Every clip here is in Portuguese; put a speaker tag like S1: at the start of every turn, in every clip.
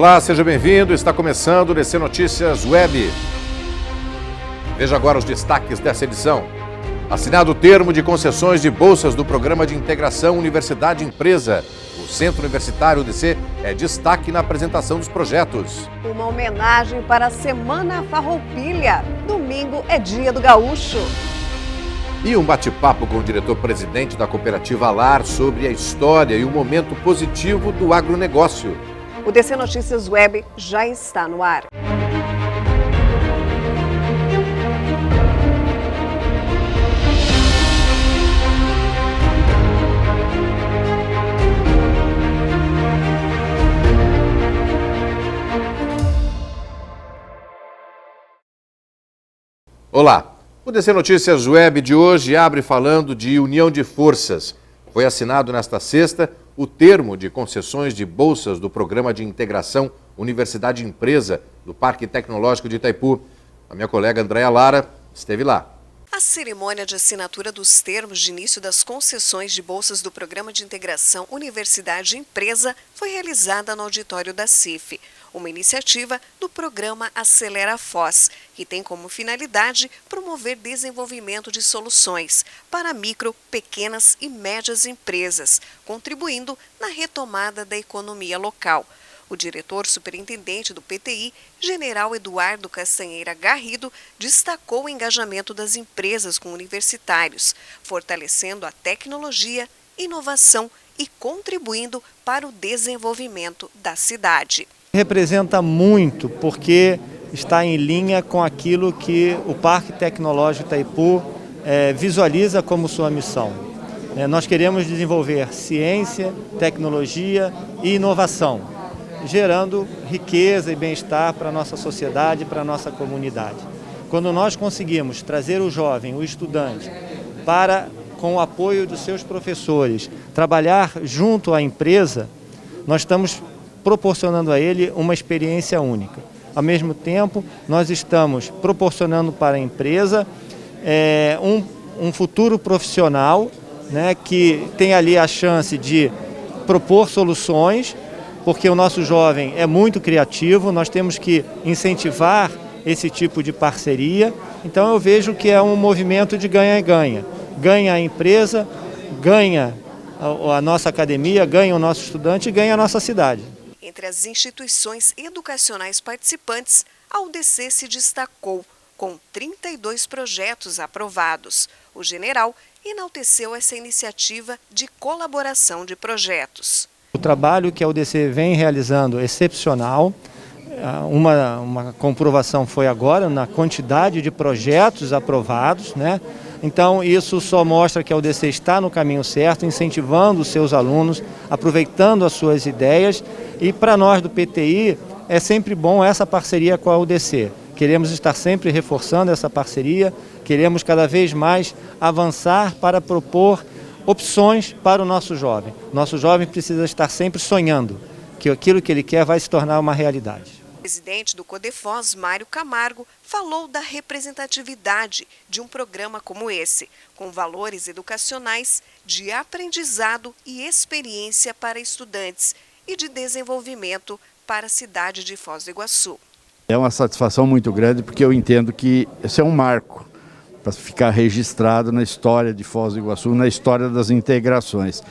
S1: Olá, seja bem-vindo. Está começando o DC Notícias Web. Veja agora os destaques dessa edição. Assinado o termo de concessões de bolsas do Programa de Integração Universidade-Empresa. O Centro Universitário DC é destaque na apresentação dos projetos.
S2: Uma homenagem para a Semana Farroupilha. Domingo é Dia do Gaúcho.
S1: E um bate-papo com o diretor-presidente da cooperativa Alar sobre a história e o momento positivo do agronegócio.
S2: O DC Notícias Web já está no ar.
S1: Olá, o DC Notícias Web de hoje abre falando de união de forças. Foi assinado nesta sexta o termo de concessões de bolsas do Programa de Integração Universidade-Empresa do Parque Tecnológico de Itaipu. A minha colega Andréa Lara esteve lá.
S2: A cerimônia de assinatura dos termos de início das concessões de bolsas do Programa de Integração Universidade-Empresa foi realizada no auditório da CIF, uma iniciativa do programa Acelera Foz, que tem como finalidade promover desenvolvimento de soluções para micro, pequenas e médias empresas, contribuindo na retomada da economia local. O diretor superintendente do PTI, General Eduardo Castanheira Garrido, destacou o engajamento das empresas com universitários, fortalecendo a tecnologia, inovação e contribuindo para o desenvolvimento da cidade.
S3: Representa muito porque está em linha com aquilo que o Parque Tecnológico Itaipu visualiza como sua missão. Nós queremos desenvolver ciência, tecnologia e inovação, gerando riqueza e bem-estar para a nossa sociedade, para a nossa comunidade. Quando nós conseguimos trazer o jovem, o estudante, para, com o apoio dos seus professores, trabalhar junto à empresa, nós estamos proporcionando a ele uma experiência única. Ao mesmo tempo, nós estamos proporcionando para a empresa um futuro profissional, né, que tem ali a chance de propor soluções, porque o nosso jovem é muito criativo, nós temos que incentivar esse tipo de parceria. Então eu vejo que é um movimento de ganha-ganha. Ganha a empresa, ganha a nossa academia, ganha o nosso estudante e ganha a nossa cidade.
S2: Entre as instituições educacionais participantes, a UDC se destacou com 32 projetos aprovados. O general enalteceu essa iniciativa de colaboração de projetos.
S3: O trabalho que a UDC vem realizando é excepcional. Uma comprovação foi agora na quantidade de projetos aprovados, né? Então isso só mostra que a UDC está no caminho certo, incentivando os seus alunos, aproveitando as suas ideias. E para nós do PTI é sempre bom essa parceria com a UDC. Queremos estar sempre reforçando essa parceria, queremos cada vez mais avançar para propor opções para o nosso jovem. Nosso jovem precisa estar sempre sonhando que aquilo que ele quer vai se tornar uma realidade.
S2: O presidente do Codefós, Mário Camargo, falou da representatividade de um programa como esse, com valores educacionais de aprendizado e experiência para estudantes e de desenvolvimento para a cidade de Foz do Iguaçu.
S4: É uma satisfação muito grande porque eu entendo que esse é um marco para ficar registrado na história de Foz do Iguaçu, na história das integrações.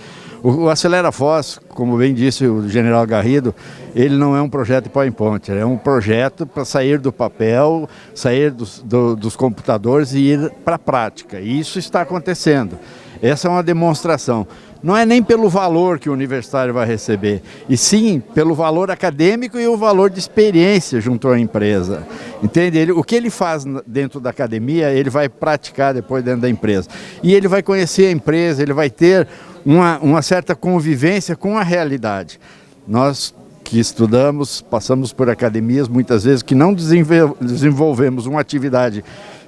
S4: O Acelera Foz, como bem disse o general Garrido, ele não é um projeto de PowerPoint, é um projeto para sair do papel, sair dos computadores e ir para a prática. E isso está acontecendo. Essa é uma demonstração. Não é nem pelo valor que o universitário vai receber, e sim pelo valor acadêmico e o valor de experiência junto à empresa. Entende? O que ele faz dentro da academia, ele vai praticar depois dentro da empresa. E ele vai conhecer a empresa, ele vai ter uma certa convivência com a realidade. Nós que estudamos, passamos por academias, muitas vezes que não desenvolvemos uma atividade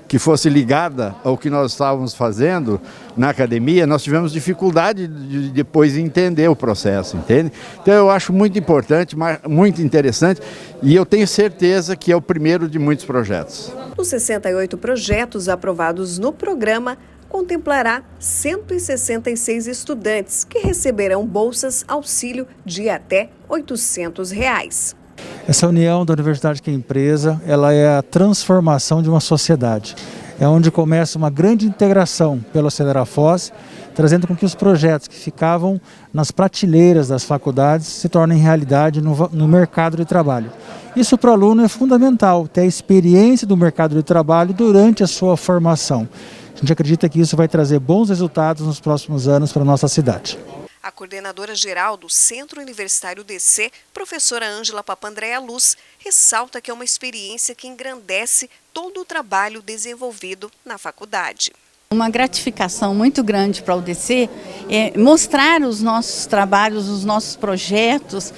S4: que fosse ligada ao que nós estávamos fazendo na academia, nós tivemos dificuldade de depois entender o processo, entende? Então eu acho muito importante, muito interessante, e eu tenho certeza que é o primeiro de muitos projetos.
S2: Dos 68 projetos aprovados no programa, contemplará 166 estudantes que receberão bolsas auxílio de até R$ 800.
S5: Essa união da universidade com a empresa, ela é a transformação de uma sociedade. É onde começa uma grande integração pelo Acelera-FOS, trazendo com que os projetos que ficavam nas prateleiras das faculdades se tornem realidade no mercado de trabalho. Isso para o aluno é fundamental, ter a experiência do mercado de trabalho durante a sua formação. A gente acredita que isso vai trazer bons resultados nos próximos anos para a nossa cidade.
S2: A coordenadora-geral do Centro Universitário DC, professora Ângela Papandréa Luz, ressalta que é uma experiência que engrandece todo o trabalho desenvolvido na faculdade.
S6: Uma gratificação muito grande para o UDC é mostrar os nossos trabalhos, os nossos projetos,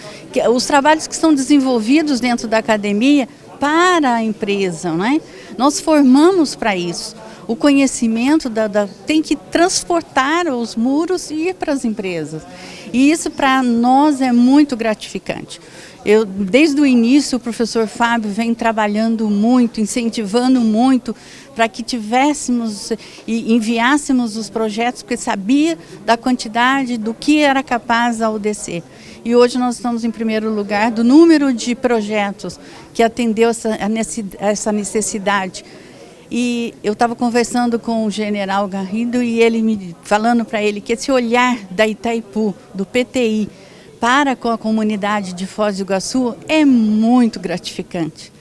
S6: os trabalhos que são desenvolvidos dentro da academia para a empresa, né? Nós formamos para isso. O conhecimento tem que transportar os muros e ir para as empresas. E isso para nós é muito gratificante. Desde o início, o professor Fábio vem trabalhando muito, incentivando muito para que tivéssemos e enviássemos os projetos, porque sabia da quantidade, do que era capaz a UDC. E hoje nós estamos em primeiro lugar do número de projetos que atendeu essa necessidade. E eu estava conversando com o general Garrido e ele falando para ele que esse olhar da Itaipu, do PTI, para com a comunidade de Foz do Iguaçu é muito gratificante.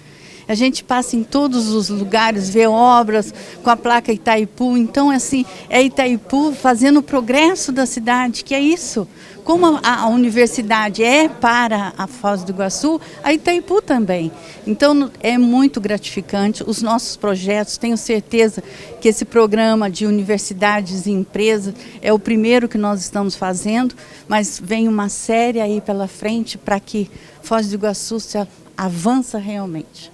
S6: A gente passa em todos os lugares, vê obras com a placa Itaipu, então assim, é Itaipu fazendo o progresso da cidade, que é isso. Como a universidade é para a Foz do Iguaçu, a Itaipu também. Então é muito gratificante os nossos projetos. Tenho certeza que esse programa de universidades e empresas é o primeiro que nós estamos fazendo, mas vem uma série aí pela frente para que Foz do Iguaçu se avança realmente.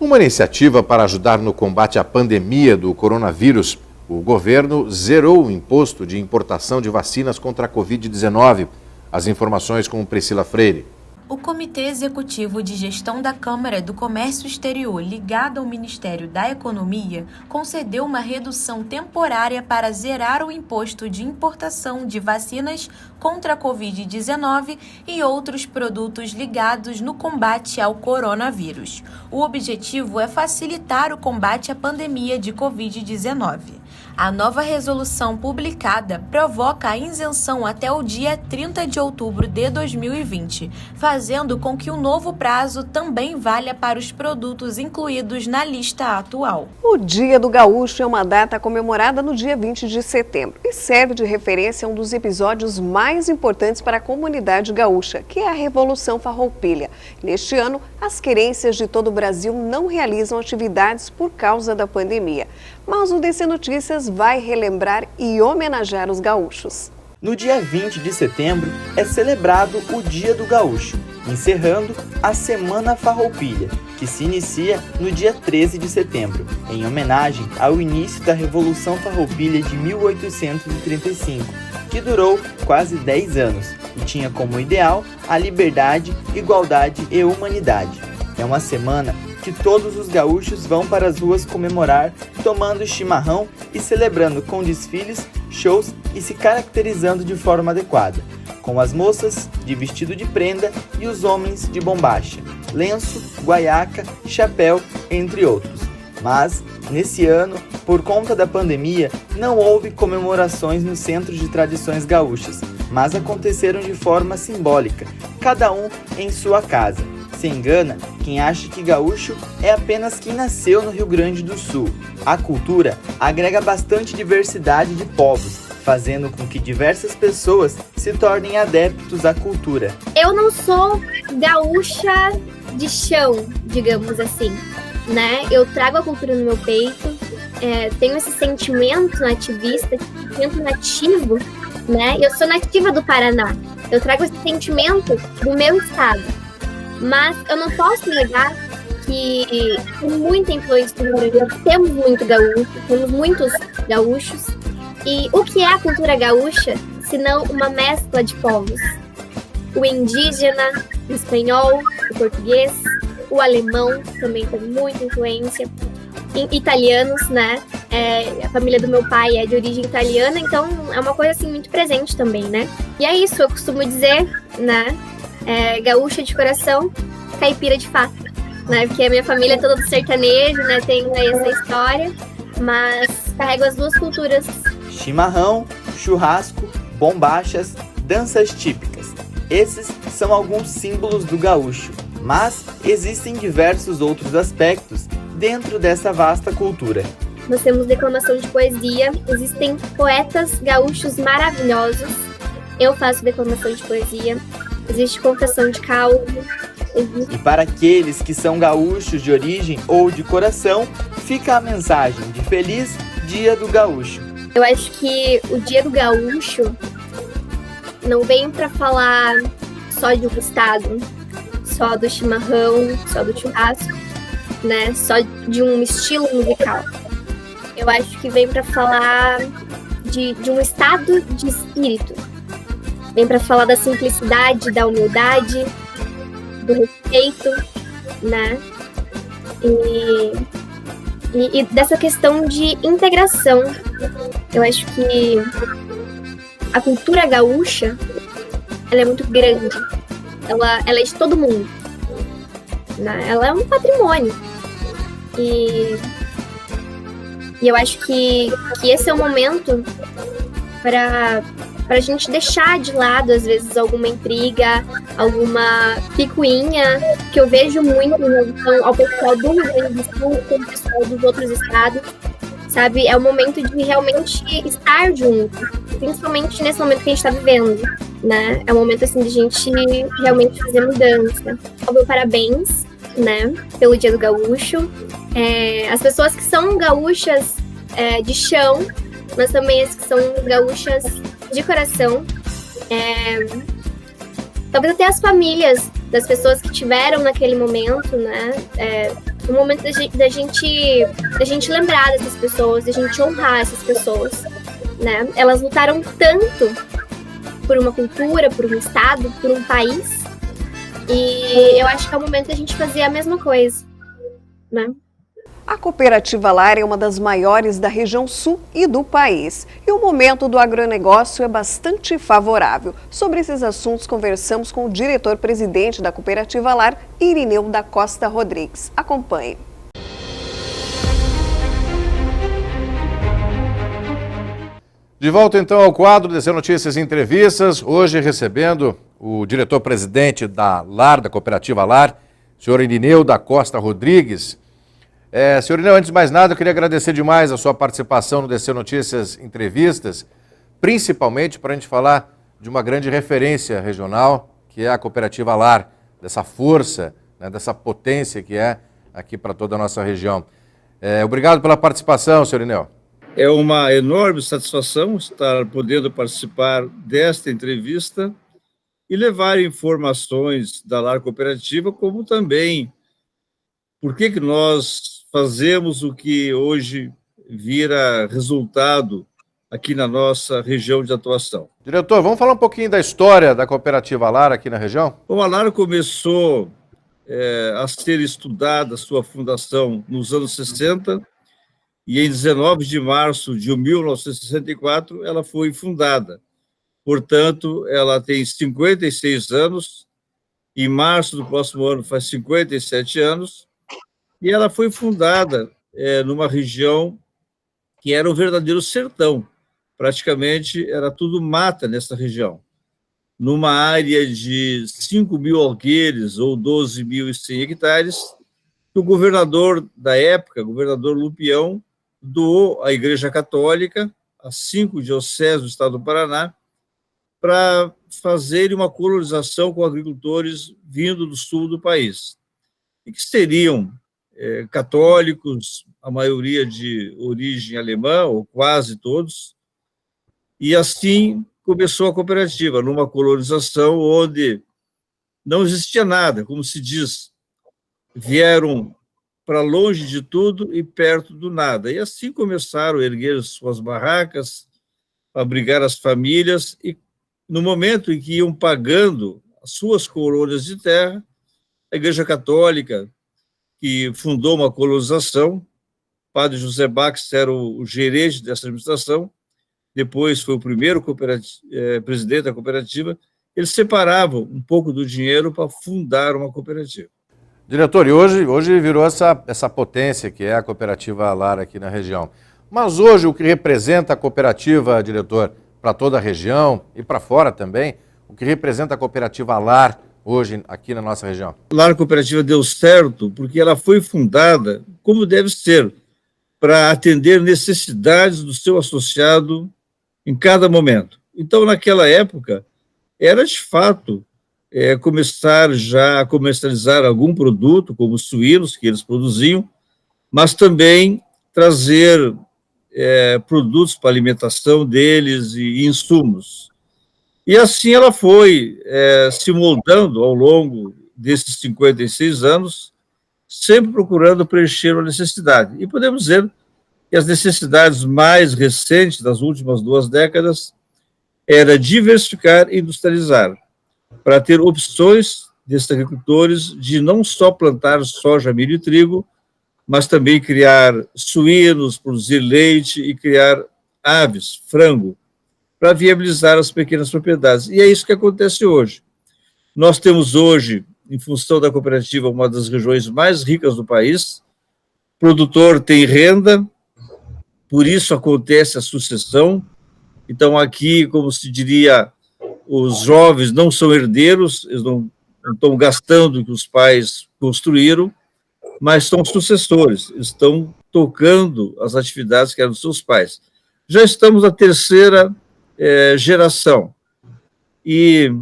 S1: Uma iniciativa para ajudar no combate à pandemia do coronavírus. O governo zerou o imposto de importação de vacinas contra a Covid-19. As informações com Priscila Freire.
S7: O Comitê Executivo de Gestão da Câmara do Comércio Exterior, ligado ao Ministério da Economia, concedeu uma redução temporária para zerar o imposto de importação de vacinas contra a Covid-19 e outros produtos ligados no combate ao coronavírus. O objetivo é facilitar o combate à pandemia de Covid-19. A nova resolução publicada provoca a isenção até o dia 30 de outubro de 2020, fazendo com que o novo prazo também valha para os produtos incluídos na lista atual.
S2: O Dia do Gaúcho é uma data comemorada no dia 20 de setembro e serve de referência a um dos episódios mais importantes para a comunidade gaúcha, que é a Revolução Farroupilha. Neste ano, as querências de todo o Brasil não realizam atividades por causa da pandemia. Mas o DC Notícias vai relembrar e homenagear os gaúchos.
S8: No dia 20 de setembro é celebrado o Dia do Gaúcho, encerrando a Semana Farroupilha, que se inicia no dia 13 de setembro, em homenagem ao início da Revolução Farroupilha de 1835, que durou quase 10 anos e tinha como ideal a liberdade, igualdade e humanidade. É uma semana que todos os gaúchos vão para as ruas comemorar, tomando chimarrão e celebrando com desfiles, shows e se caracterizando de forma adequada, com as moças de vestido de prenda e os homens de bombacha, lenço, guaiaca, chapéu, entre outros. Mas, nesse ano, por conta da pandemia, não houve comemorações nos centros de tradições gaúchas, mas aconteceram de forma simbólica, cada um em sua casa. Se engana quem acha que gaúcho é apenas quem nasceu no Rio Grande do Sul. A cultura agrega bastante diversidade de povos, fazendo com que diversas pessoas se tornem adeptos à cultura.
S9: Eu não sou gaúcha de chão, digamos assim, né? Eu trago a cultura no meu peito, tenho esse sentimento nativista, sentimento nativo, né? Eu sou nativa do Paraná, eu trago esse sentimento do meu estado. Mas eu não posso negar que tem muita influência do Rio Grande do Sul. Temos muito gaúcho, temos muitos gaúchos. E o que é a cultura gaúcha, se não uma mescla de povos? O indígena, o espanhol, o português, o alemão também tem muita influência. Italianos, né? A família do meu pai é de origem italiana, então é uma coisa assim muito presente também, né? E é isso, eu costumo dizer, né? Gaúcha de coração caipira de fato, né? Porque a minha família é toda do sertanejo, né? Tem aí essa história, mas carrego as duas culturas.
S8: Chimarrão, churrasco, bombachas, danças típicas. Esses são alguns símbolos do gaúcho, mas existem diversos outros aspectos dentro dessa vasta cultura.
S9: Nós temos declamação de poesia, existem poetas gaúchos maravilhosos. Eu faço declamação de poesia, existe contação de causa.
S8: E para aqueles que são gaúchos de origem ou de coração, fica a mensagem de Feliz Dia do Gaúcho.
S9: Eu acho que o Dia do Gaúcho não vem para falar só de um estado, só do chimarrão, só do churrasco, né? Só de um estilo musical. Eu acho que vem para falar de um estado de espírito. Vem para falar da simplicidade, da humildade, do respeito, né? E dessa questão de integração. Eu acho que a cultura gaúcha, ela é muito grande. Ela é de todo mundo, né? Ela é um patrimônio. E eu acho que esse é o momento para a gente deixar de lado, às vezes, alguma intriga, alguma picuinha, que eu vejo muito em relação ao pessoal do Rio Grande do Sul com o pessoal dos outros estados, sabe? É o momento de realmente estar junto, principalmente nesse momento que a gente está vivendo, né? É o momento, assim, de a gente realmente fazer mudança. Meu parabéns, né, pelo Dia do Gaúcho. As pessoas que são gaúchas de chão, mas também as que são gaúchas de coração. Talvez até as famílias das pessoas que tiveram naquele momento, né? O momento da gente lembrar dessas pessoas, da gente honrar essas pessoas, né? Elas lutaram tanto por uma cultura, por um estado, por um país, e eu acho que é o momento da gente fazer a mesma coisa, né?
S2: A Cooperativa Lar é uma das maiores da região sul e do país. E o momento do agronegócio é bastante favorável. Sobre esses assuntos, conversamos com o diretor-presidente da Cooperativa Lar, Irineu da Costa Rodrigues. Acompanhe.
S1: De volta então ao quadro DC Notícias e Entrevistas, hoje recebendo o diretor-presidente da Lar, da Cooperativa Lar, senhor Irineu da Costa Rodrigues. Senhor Irineu, antes de mais nada, eu queria agradecer demais a sua participação no DC Notícias Entrevistas, principalmente para a gente falar de uma grande referência regional, que é a Cooperativa Lar, dessa força, né, dessa potência que é aqui para toda a nossa região. Obrigado pela participação, senhor Irineu.
S10: É uma enorme satisfação estar podendo participar desta entrevista e levar informações da Lar Cooperativa, como também por que nós fazemos o que hoje vira resultado aqui na nossa região de atuação.
S1: Diretor, vamos falar um pouquinho da história da Cooperativa Lar aqui na região?
S10: Bom, a Lar começou a ser estudada, sua fundação, nos anos 60, e em 19 de março de 1964 ela foi fundada. Portanto, ela tem 56 anos, em março do próximo ano faz 57 anos, e ela foi fundada numa região que era um verdadeiro sertão. Praticamente era tudo mata nessa região. Numa área de 5.000 alqueires, ou 12.100 hectares, que o governador da época, o governador Lupião, doou à Igreja Católica, as 5 dioceses do estado do Paraná, para fazer uma colonização com agricultores vindo do sul do país, e que seriam católicos, a maioria de origem alemã, ou quase todos, e assim começou a cooperativa, numa colonização onde não existia nada, como se diz, vieram para longe de tudo e perto do nada, e assim começaram a erguer suas barracas, abrigar as famílias, e no momento em que iam pagando as suas colônias de terra, a Igreja Católica, que fundou uma colonização, Padre José Baxter era o gerente dessa administração, depois foi o primeiro presidente da cooperativa, eles separavam um pouco do dinheiro para fundar uma cooperativa.
S1: Diretor, e hoje virou essa potência que é a cooperativa Alar aqui na região. Mas hoje o que representa a cooperativa, diretor, para toda a região e para fora também, o que representa a cooperativa Alar hoje aqui na nossa região?
S10: A Alar Cooperativa deu certo porque ela foi fundada como deve ser, para atender necessidades do seu associado em cada momento. Então, naquela época, era de fato começar já a comercializar algum produto, como os suínos que eles produziam, mas também trazer produtos para alimentação deles e insumos. E assim ela foi se moldando ao longo desses 56 anos, sempre procurando preencher a necessidade. E podemos dizer que as necessidades mais recentes das últimas 2 décadas era diversificar e industrializar, para ter opções desses agricultores de não só plantar soja, milho e trigo, mas também criar suínos, produzir leite e criar aves, frango, para viabilizar as pequenas propriedades. E é isso que acontece hoje. Nós temos hoje, em função da cooperativa, uma das regiões mais ricas do país, o produtor tem renda, por isso acontece a sucessão. Então, aqui, como se diria, os jovens não são herdeiros, eles não estão gastando o que os pais construíram, mas são sucessores, estão tocando as atividades que eram dos seus pais. Já estamos na 3ª geração, e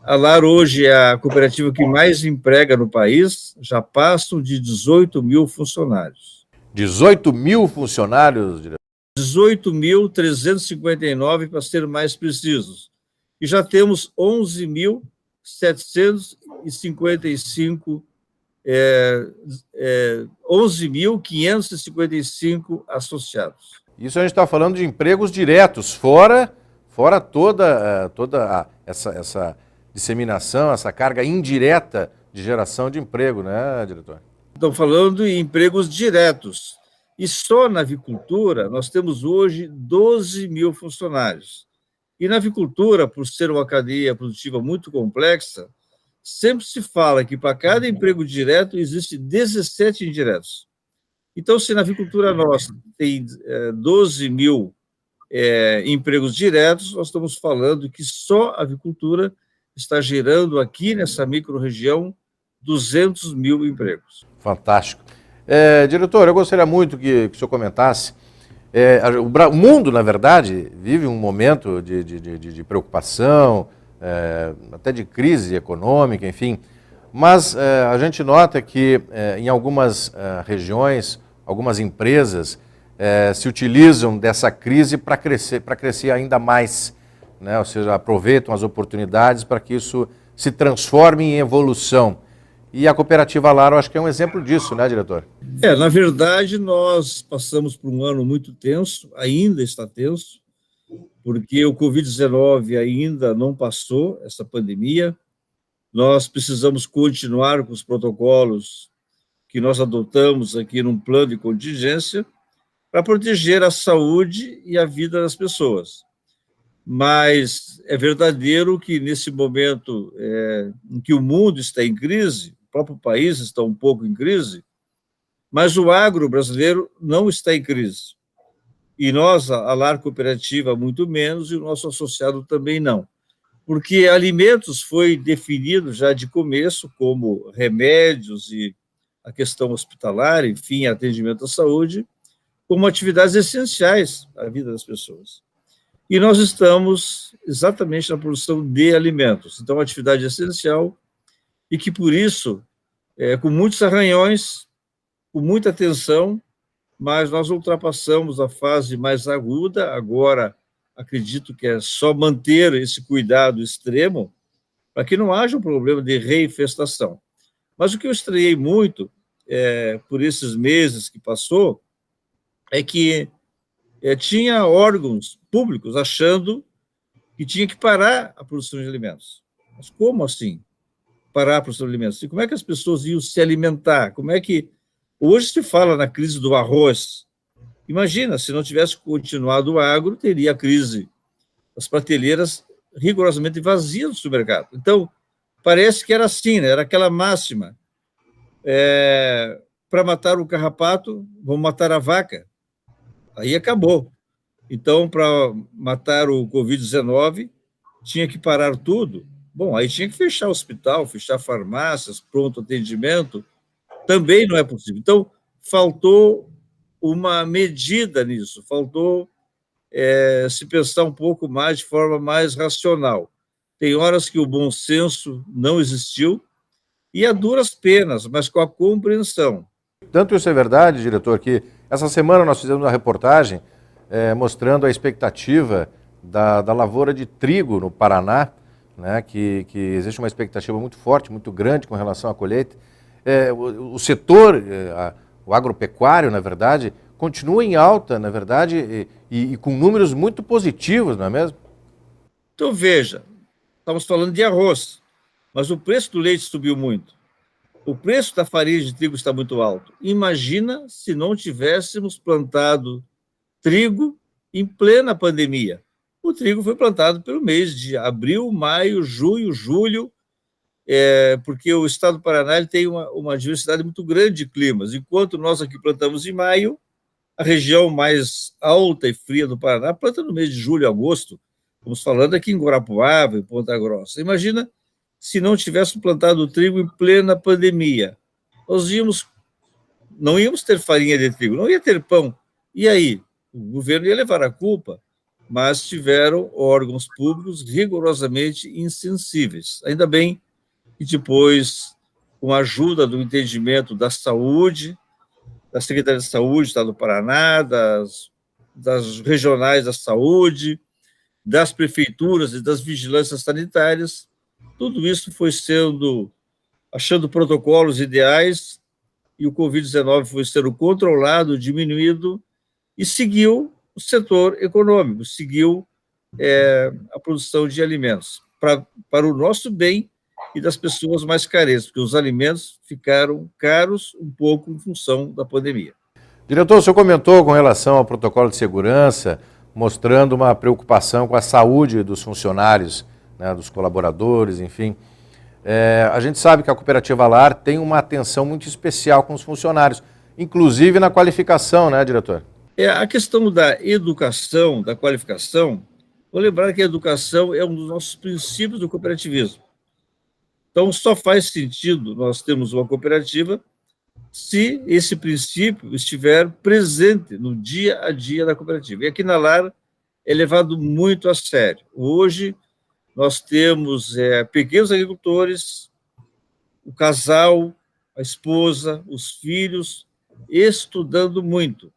S10: a Alar hoje é a cooperativa que mais emprega no país, já passam de 18 mil funcionários.
S1: 18 mil funcionários, diretor?
S10: 18.359, para ser mais precisos. E já temos 11.755 11.555 associados.
S1: Isso a gente está falando de empregos diretos, fora toda essa disseminação, essa carga indireta de geração de emprego, né, diretor?
S10: Estamos falando em empregos diretos. E só na avicultura nós temos hoje 12 mil funcionários. E na avicultura, por ser uma cadeia produtiva muito complexa, sempre se fala que para cada emprego direto existe 17 indiretos. Então, se na avicultura nossa tem 12 mil empregos diretos, nós estamos falando que só a avicultura está gerando aqui nessa micro-região 200 mil empregos.
S1: Fantástico. Diretor, eu gostaria muito que o senhor comentasse. O mundo, na verdade, vive um momento de preocupação, até de crise econômica, enfim, mas a gente nota que em algumas regiões, algumas empresas se utilizam dessa crise para crescer ainda mais, né? Ou seja, aproveitam as oportunidades para que isso se transforme em evolução. E a cooperativa Alar, eu acho que é um exemplo disso, né, diretor?
S10: Na verdade, nós passamos por um ano muito tenso, ainda está tenso, porque o Covid-19 ainda não passou, essa pandemia. Nós precisamos continuar com os protocolos que nós adotamos aqui num plano de contingência para proteger a saúde e a vida das pessoas. Mas é verdadeiro que nesse momento em que o mundo está em crise, o próprio país está um pouco em crise, mas o agro brasileiro não está em crise. E nós, a Alar Cooperativa, muito menos, e o nosso associado também não. Porque alimentos foi definido já de começo como remédios e a questão hospitalar, enfim, atendimento à saúde, como atividades essenciais à vida das pessoas. E nós estamos exatamente na produção de alimentos. Então, uma atividade essencial e que, por isso, com muitos arranhões, com muita atenção, mas nós ultrapassamos a fase mais aguda. Agora, acredito que é só manter esse cuidado extremo para que não haja um problema de reinfestação. Mas o que eu estranhei muito por esses meses que passou é que tinha órgãos públicos achando que tinha que parar a produção de alimentos. Mas como assim parar a produção de alimentos? E como é que as pessoas iam se alimentar? Como é que... Hoje se fala na crise do arroz. Imagina, se não tivesse continuado o agro, teria a crise das prateleiras rigorosamente vazias do supermercado. Então, parece que era assim, né? Era aquela máxima. para matar o carrapato, vão matar a vaca. Aí acabou. Então, para matar o Covid-19, tinha que parar tudo. Bom, aí tinha que fechar o hospital, fechar farmácias, pronto atendimento. Também não é possível. Então, faltou uma medida nisso, faltou se pensar um pouco mais, de forma mais racional. Tem horas que o bom senso não existiu, e a duras penas, mas com a compreensão.
S1: Tanto isso é verdade, diretor, que essa semana nós fizemos uma reportagem mostrando a expectativa da lavoura de trigo no Paraná, né, que existe uma expectativa muito forte, muito grande com relação à colheita. O setor, o agropecuário, na verdade, continua em alta, na verdade, e com números muito positivos, não é mesmo?
S10: Então, veja, estamos falando de arroz, mas o preço do leite subiu muito. O preço da farinha de trigo está muito alto. Imagina se não tivéssemos plantado trigo em plena pandemia. O trigo foi plantado pelo mês de abril, maio, junho, julho, porque o estado do Paraná ele tem uma diversidade muito grande de climas. Enquanto nós aqui plantamos em maio, a região mais alta e fria do Paraná planta no mês de julho e agosto. Estamos falando aqui em Guarapuava, em Ponta Grossa. Imagina se não tivéssemos plantado o trigo em plena pandemia. Nós não íamos ter farinha de trigo, não ia ter pão. E aí? O governo ia levar a culpa, mas tiveram órgãos públicos rigorosamente insensíveis. Ainda bem que depois, com a ajuda do entendimento da saúde, da Secretaria de Saúde do Estado do Paraná, das regionais da saúde, das prefeituras e das vigilâncias sanitárias, tudo isso foi achando protocolos ideais, e o Covid-19 foi sendo controlado, diminuído, e seguiu o setor econômico, seguiu a produção de alimentos, para o nosso bem e das pessoas mais carentes, porque os alimentos ficaram caros um pouco em função da pandemia.
S1: Diretor, o senhor comentou com relação ao protocolo de segurança, mostrando uma preocupação com a saúde dos funcionários, né, dos colaboradores, enfim. A gente sabe que a Cooperativa Lar tem uma atenção muito especial com os funcionários, inclusive na qualificação, né, diretor?
S10: A questão da educação, da qualificação, vou lembrar que a educação é um dos nossos princípios do cooperativismo. Então, só faz sentido nós termos uma cooperativa se esse princípio estiver presente no dia a dia da cooperativa. E aqui na Lar é levado muito a sério. Hoje, nós temos pequenos agricultores, o casal, a esposa, os filhos, estudando muito.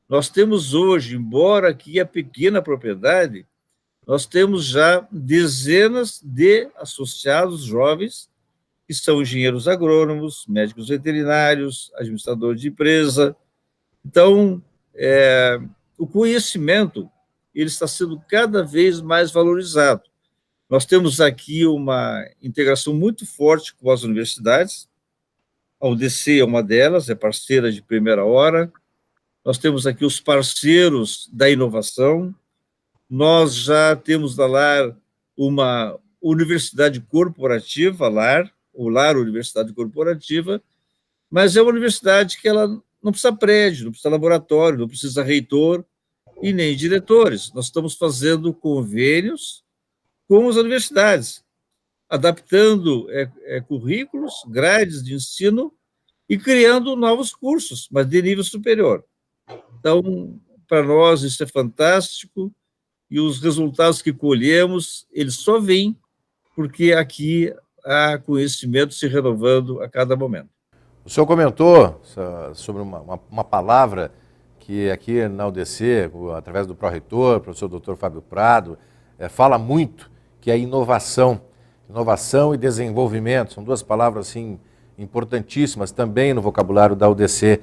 S10: Nós temos hoje, embora aqui a pequena propriedade, nós temos já dezenas de associados jovens que são engenheiros agrônomos, médicos veterinários, administradores de empresa. Então, o conhecimento ele está sendo cada vez mais valorizado. Nós temos aqui uma integração muito forte com as universidades. A UDC é uma delas, é parceira de primeira hora. Nós temos aqui os parceiros da inovação. Nós já temos da Lar uma universidade corporativa, o Lar Universidade Corporativa, mas é uma universidade que ela não precisa prédio, não precisa laboratório, não precisa reitor e nem diretores. Nós estamos fazendo convênios com as universidades, adaptando currículos, grades de ensino e criando novos cursos, mas de nível superior. Então, para nós isso é fantástico, e os resultados que colhemos, eles só vêm porque aqui há conhecimento se renovando a cada momento.
S1: O senhor comentou sobre uma palavra que aqui na UDC, através do pró-reitor, professor Dr. Fábio Prado, fala muito, que é inovação. Inovação e desenvolvimento, são duas palavras assim, importantíssimas também no vocabulário da UDC.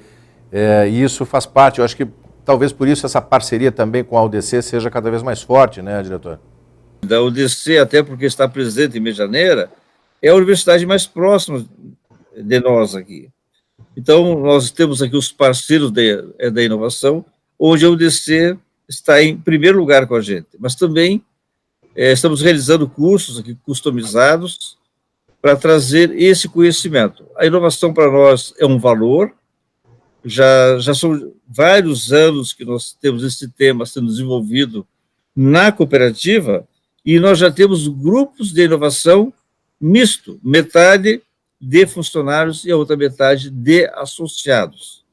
S1: E isso faz parte, eu acho que talvez por isso essa parceria também com a UDC seja cada vez mais forte, né, diretor?
S10: Da UDC, até porque está presente em Medianeira, é a universidade mais próxima de nós aqui. Então, nós temos aqui os parceiros da inovação, onde a UDC está em primeiro lugar com a gente, mas também estamos realizando cursos aqui customizados para trazer esse conhecimento. A inovação para nós é um valor, já são vários anos que nós temos esse tema sendo desenvolvido na cooperativa, e nós já temos grupos de inovação misto, metade de funcionários e a outra metade de associados.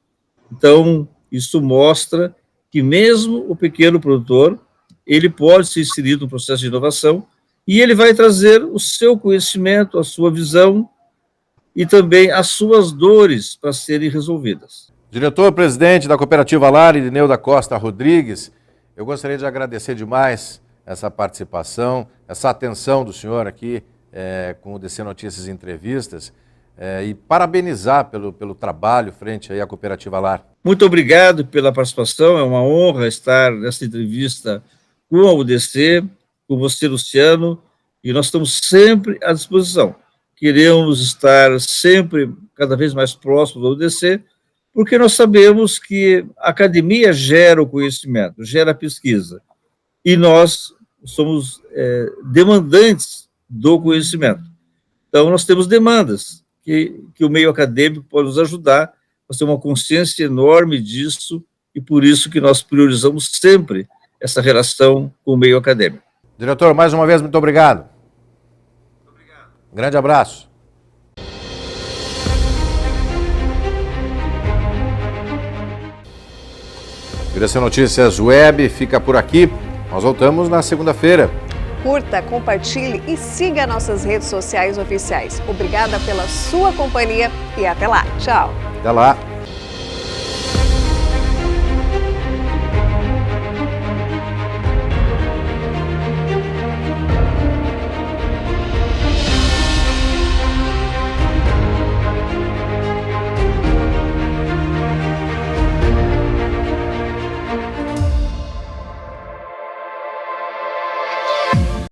S10: Então, isso mostra que mesmo o pequeno produtor, ele pode ser inserido no processo de inovação e ele vai trazer o seu conhecimento, a sua visão e também as suas dores para serem resolvidas.
S1: Diretor-presidente da Cooperativa Lar, Irineu da Costa Rodrigues, eu gostaria de agradecer demais essa participação, essa atenção do senhor aqui com o DC Notícias e Entrevistas e parabenizar pelo trabalho frente aí à Cooperativa Lar.
S10: Muito obrigado pela participação, é uma honra estar nessa entrevista com a UDC, com você, Luciano, e nós estamos sempre à disposição. Queremos estar sempre cada vez mais próximos da UDC, porque nós sabemos que a academia gera o conhecimento, gera a pesquisa, e nós somos demandantes do conhecimento. Então, nós temos demandas que o meio acadêmico pode nos ajudar, nós temos uma consciência enorme disso, e por isso que nós priorizamos sempre essa relação com o meio acadêmico.
S1: Diretor, mais uma vez, muito obrigado. Um grande abraço. O DC Notícias Web fica por aqui. Nós voltamos na segunda-feira.
S2: Curta, compartilhe e siga nossas redes sociais oficiais. Obrigada pela sua companhia e até lá. Tchau.
S1: Até lá.